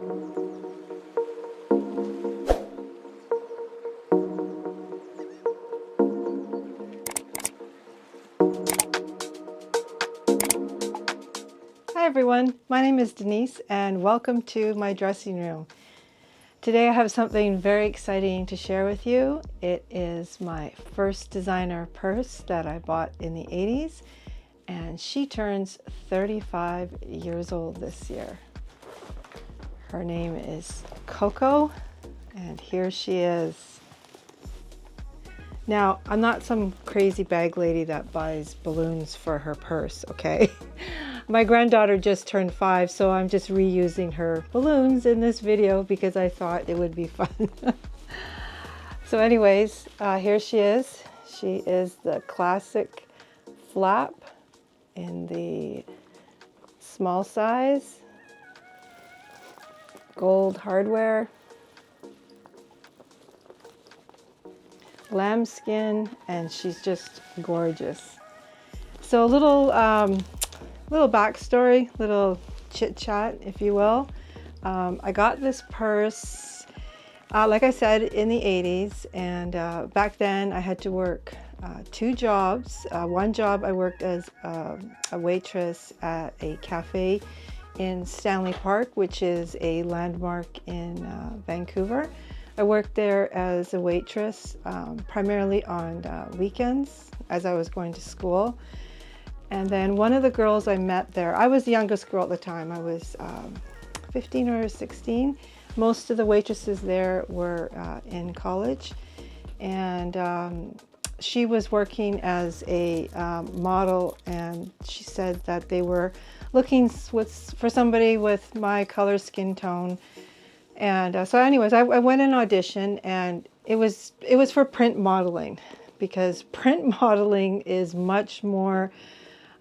Hi everyone, my name is Denise and welcome to my dressing room. Today I have something very exciting to share with you. It is my first designer purse that I bought in the 80s, and she turns 35 years old this year. Her name is Coco, and here she is. Now, I'm not some crazy bag lady that buys balloons for her purse, okay? My granddaughter just turned 5, so I'm just reusing her balloons in this video because I thought it would be fun. So anyways, here she is. She is the classic flap in the small size, gold hardware, lambskin, and she's just gorgeous. So a little backstory, little chit chat, if you will. I got this purse, like I said, in the 80s, and back then I had to work 2 jobs. One job I worked as a waitress at a cafe in Stanley Park, which is a landmark in Vancouver. I worked there as a waitress primarily on weekends as I was going to school. And then one of the girls I met there, I was the youngest girl at the time. I was 15 or 16. Most of the waitresses there were in college. And she was working as a model, and she said that they were looking for somebody with my color skin tone. And so anyways, I went and auditioned, and it was for print modeling, because print modeling is much more,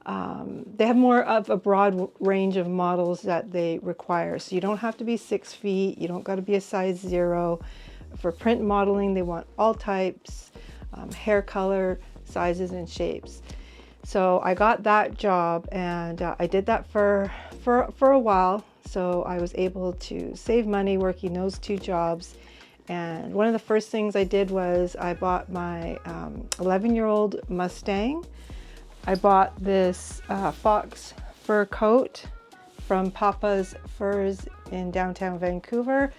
they have more of a broad range of models that they require. So you don't have to be 6 feet, you don't got to be a size 0. For print modeling, they want all types, hair color, sizes, and shapes. So I got that job, and I did that for a while. So I was able to save money working those 2 jobs. And one of the first things I did was I bought my 11-year-old Mustang. I bought this fox fur coat from Papa's Furs in downtown Vancouver.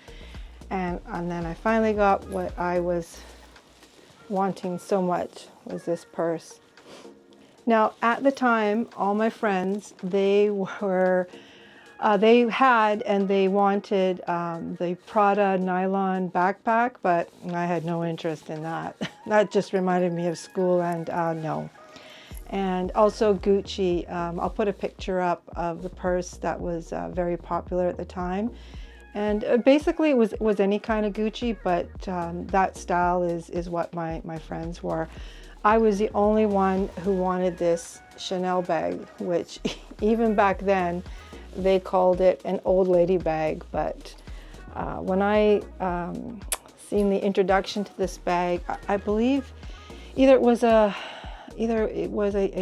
And then I finally got what I was wanting so much, was this purse. Now, at the time, all my friends, they had and they wanted the Prada nylon backpack, but I had no interest in that. That just reminded me of school, and no. And also Gucci. I'll put a picture up of the purse that was very popular at the time. And basically it was any kind of Gucci, but that style is what my friends wore. I was the only one who wanted this Chanel bag, which even back then they called it an old lady bag. But when I seen the introduction to this bag, I believe either it was a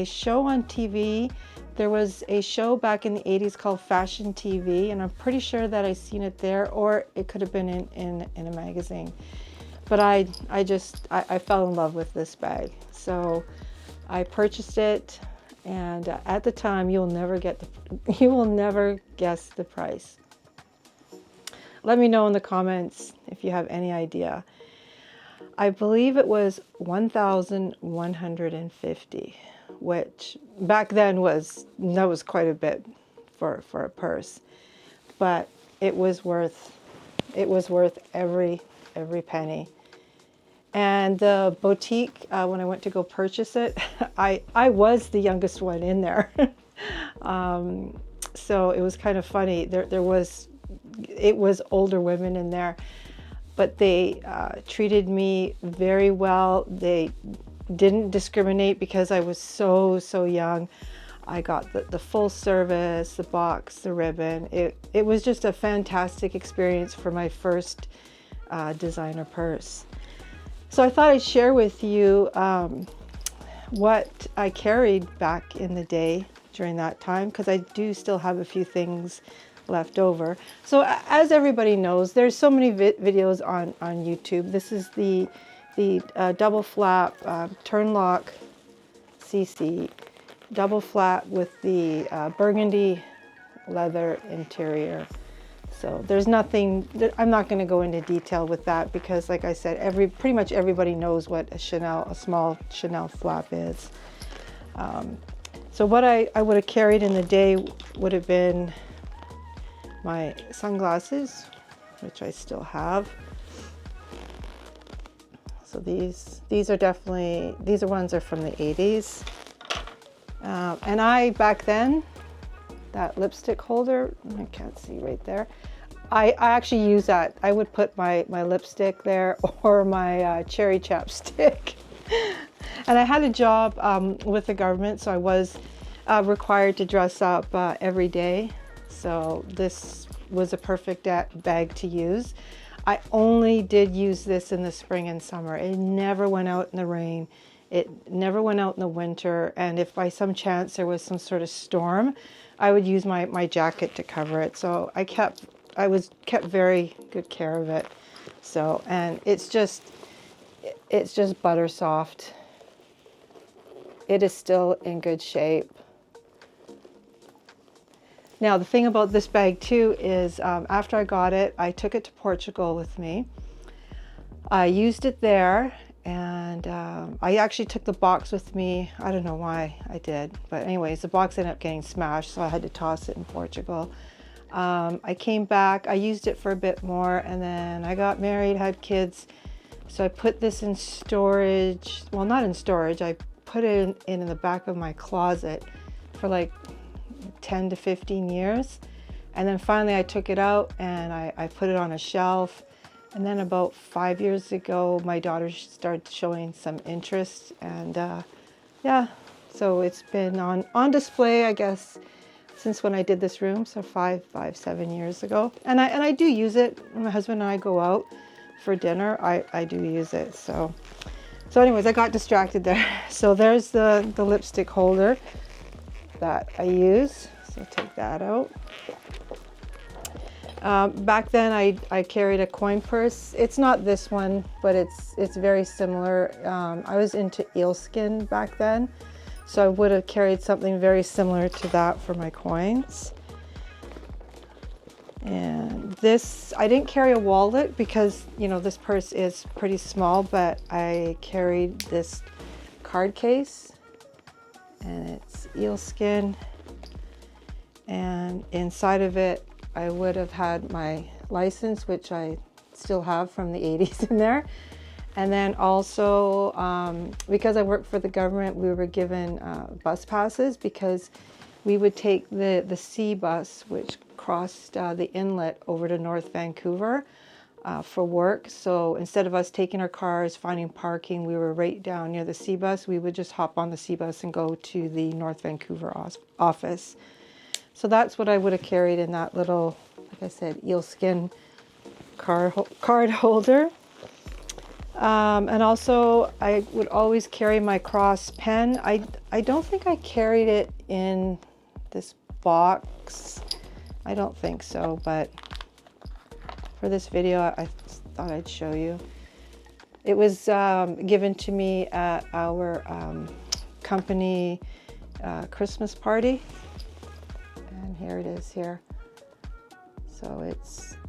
show on TV. There was a show back in the 80s called Fashion TV, and I'm pretty sure that I seen it there, or it could have been in a magazine. But I fell in love with this bag. So I purchased it, and at the time you will never guess the price. Let me know in the comments if you have any idea. I believe it was $1,150, which back then was quite a bit for a purse, but it was worth every penny. And the boutique, when I went to go purchase it, I was the youngest one in there. So it was kind of funny. It was older women in there, but they treated me very well. They didn't discriminate because I was so young. I got the full service, the box, the ribbon. It was just a fantastic experience for my first designer purse. So I thought I'd share with you what I carried back in the day during that time, because I do still have a few things left over. So as everybody knows, there's so many videos on YouTube. This is the double flap turn lock CC double flap with the burgundy leather interior. So there's nothing, I'm not going to go into detail with that because like I said, pretty much everybody knows what a small Chanel flap is. So what I would have carried in the day would have been my sunglasses, which I still have. So these are definitely, these ones are from the 80s. And back then, that lipstick holder, I can't see right there. I actually use that. I would put my lipstick there or my cherry chapstick. And I had a job with the government, so I was required to dress up every day. So this was a perfect bag to use. I only did use this in the spring and summer. It never went out in the rain. It never went out in the winter. And if by some chance there was some sort of storm, I would use my jacket to cover it. So I kept very good care of it. So, and it's just butter soft. It is still in good shape. Now, the thing about this bag too is after I got it, I took it to Portugal with me. I used it there, and I actually took the box with me. I don't know why I did, but anyways, the box ended up getting smashed, so I had to toss it in Portugal. I came back, I used it for a bit more, and then I got married, had kids. So I put this in storage. Well, not in storage. I put it in the back of my closet for like 10 to 15 years. And then finally I took it out and I put it on a shelf. And then about 5 years ago, my daughter started showing some interest. And yeah, so it's been on display, I guess, since when I did this room. So 7 years ago. And I do use it. When my husband and I go out for dinner, I do use it. So anyways, I got distracted there. So there's the lipstick holder that I use. So take that out. Back then I carried a coin purse. It's not this one, but it's very similar. I was into eelskin back then, so I would have carried something very similar to that for my coins. And this, I didn't carry a wallet because, you know, this purse is pretty small, but I carried this card case, and it's eelskin, and inside of it I would have had my license, which I still have from the 80s in there. And then also, because I worked for the government, we were given bus passes because we would take the C bus, which crossed the inlet over to North Vancouver for work. So instead of us taking our cars, finding parking, we were right down near the C bus. We would just hop on the C bus and go to the North Vancouver office. So that's what I would have carried in that little, like I said, eelskin card holder. And also I would always carry my cross pen. I don't think I carried it in this box. I don't think so, but for this video, I thought I'd show you. It was given to me at our company Christmas party. And here it is here. So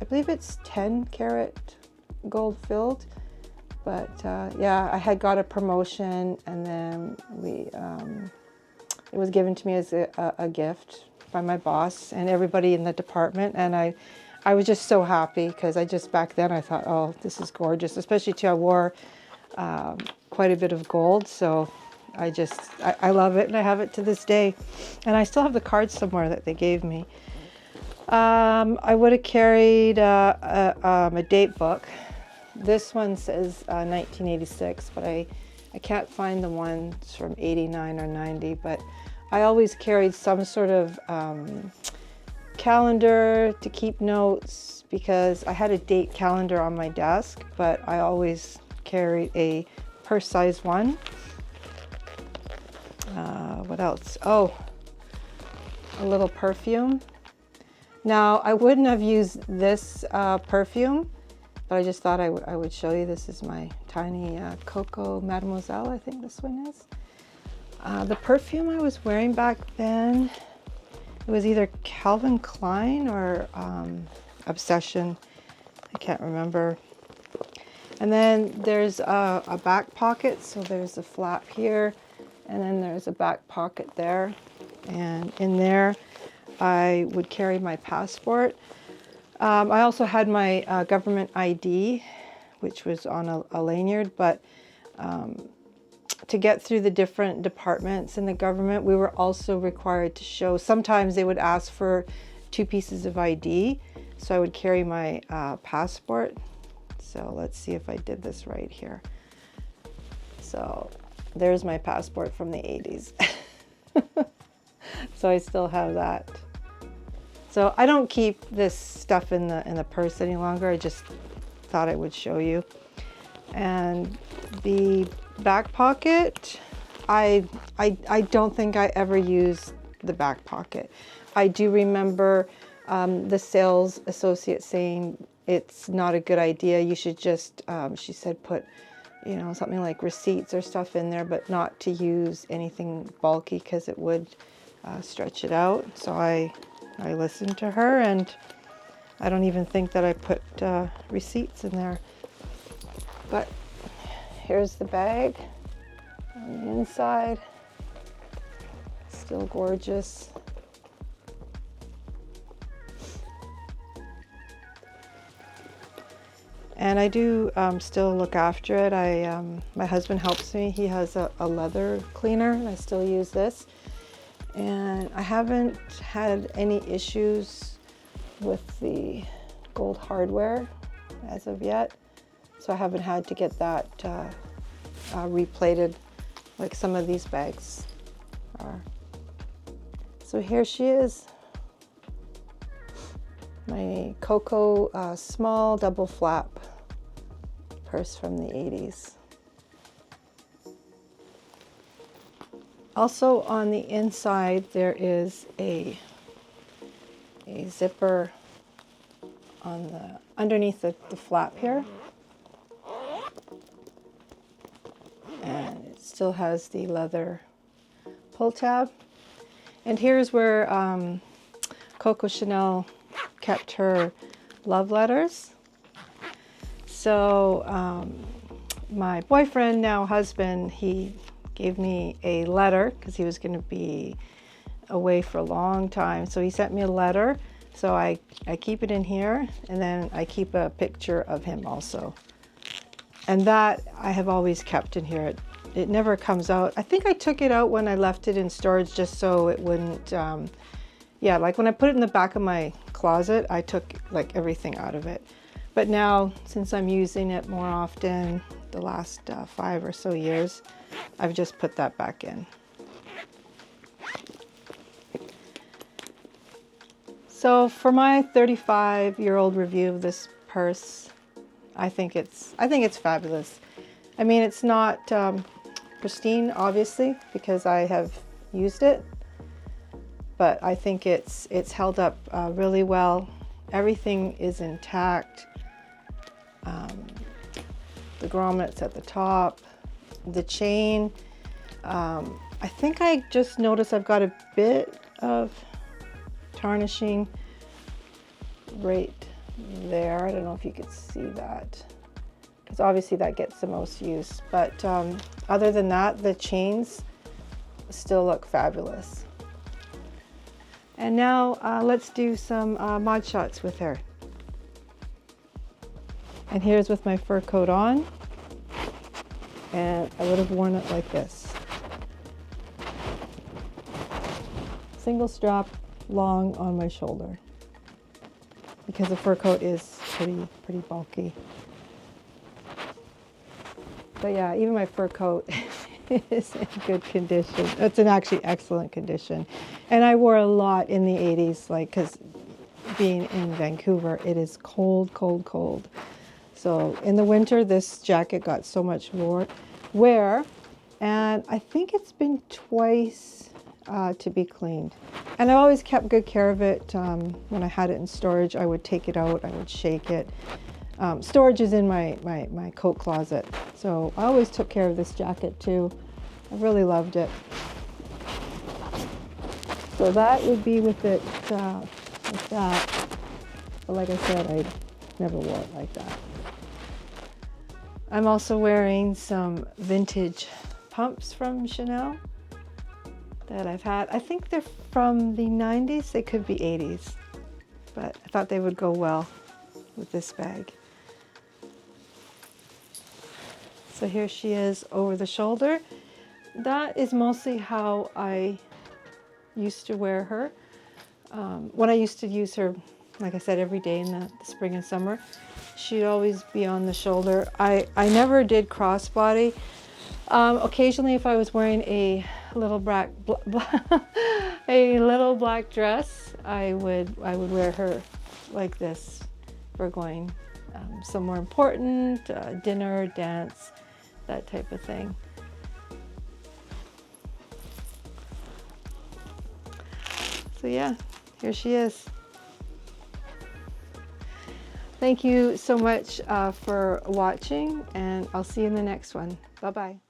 I believe it's 10 karat gold filled. But yeah, I had got a promotion, and then it was given to me as a gift by my boss and everybody in the department. And I was just so happy because back then I thought, oh, this is gorgeous, especially too, I wore quite a bit of gold. So I love it, and I have it to this day. And I still have the cards somewhere that they gave me. I would have carried a date book. This one says 1986, but I can't find the ones from 89 or 90, but I always carried some sort of calendar to keep notes because I had a date calendar on my desk, but I always carried a purse size one. What else? Oh, a little perfume. Now, I wouldn't have used this perfume, but I just thought I would show you. This is my tiny Coco Mademoiselle, I think this one is. The perfume I was wearing back then, it was either Calvin Klein or Obsession. I can't remember. And then there's a back pocket. So there's a flap here, and then there's a back pocket there. And in there, I would carry my passport. I also had my government ID, which was on a lanyard, but to get through the different departments in the government, we were also required to show, sometimes they would ask for 2 pieces of ID, so I would carry my passport. So let's see if I did this right here. So there's my passport from the 80s. So I still have that. So I don't keep this stuff in the purse any longer. I just thought I would show you. And the back pocket, I don't think I ever used the back pocket. I do remember the sales associate saying it's not a good idea. You should just, she said, put, you know, something like receipts or stuff in there, but not to use anything bulky because it would stretch it out. So I listened to her, and I don't even think that I put receipts in there. But here's the bag on the inside. Still gorgeous. And I do still look after it. My husband helps me. He has a leather cleaner, and I still use this. And I haven't had any issues with the gold hardware as of yet. So I haven't had to get that replated like some of these bags are. So here she is. My Coco small double flap purse from the 80s. Also on the inside there is a zipper on underneath the flap here. And it still has the leather pull tab. And here's where Coco Chanel kept her love letters. So my boyfriend, now husband, he gave me a letter because he was going to be away for a long time. So he sent me a letter. So I keep it in here, and then I keep a picture of him also. And that I have always kept in here. It never comes out. I think I took it out when I left it in storage just so it wouldn't, yeah, like when I put it in the back of my closet, I took like everything out of it. But now, since I'm using it more often, the last 5 or so years, I've just put that back in. So for my 35-year-old review of this purse, I think it's fabulous. I mean, it's not pristine, obviously, because I have used it, but I think it's held up really well. Everything is intact. The grommets at the top, the chain. I think I just noticed I've got a bit of tarnishing right there. I don't know if you could see that, because obviously that gets the most use. But other than that, the chains still look fabulous. And now let's do some mod shots with her. And here's with my fur coat on. And I would have worn it like this. Single strap, long on my shoulder. Because the fur coat is pretty bulky. But yeah, even my fur coat is in good condition. It's in actually excellent condition. And I wore a lot in the 80s, like, because being in Vancouver, it is cold, cold, cold. So in the winter, this jacket got so much wear. And I think it's been twice to be cleaned. And I always kept good care of it. When I had it in storage, I would take it out, I would shake it. Storage is in my coat closet. So I always took care of this jacket too. I really loved it. So that would be with it like that. But like I said, I never wore it like that. I'm also wearing some vintage pumps from Chanel that I've had. I think they're from the 90s. They could be 80s. But I thought they would go well with this bag. So here she is over the shoulder. That is mostly how I used to wear her. When I used to use her, like I said, every day in the spring and summer, she'd always be on the shoulder. I never did crossbody. Occasionally, if I was wearing a little black dress, I would wear her like this for going somewhere important, dinner, dance, that type of thing. So yeah, here she is. Thank you so much for watching, and I'll see you in the next one. Bye-bye.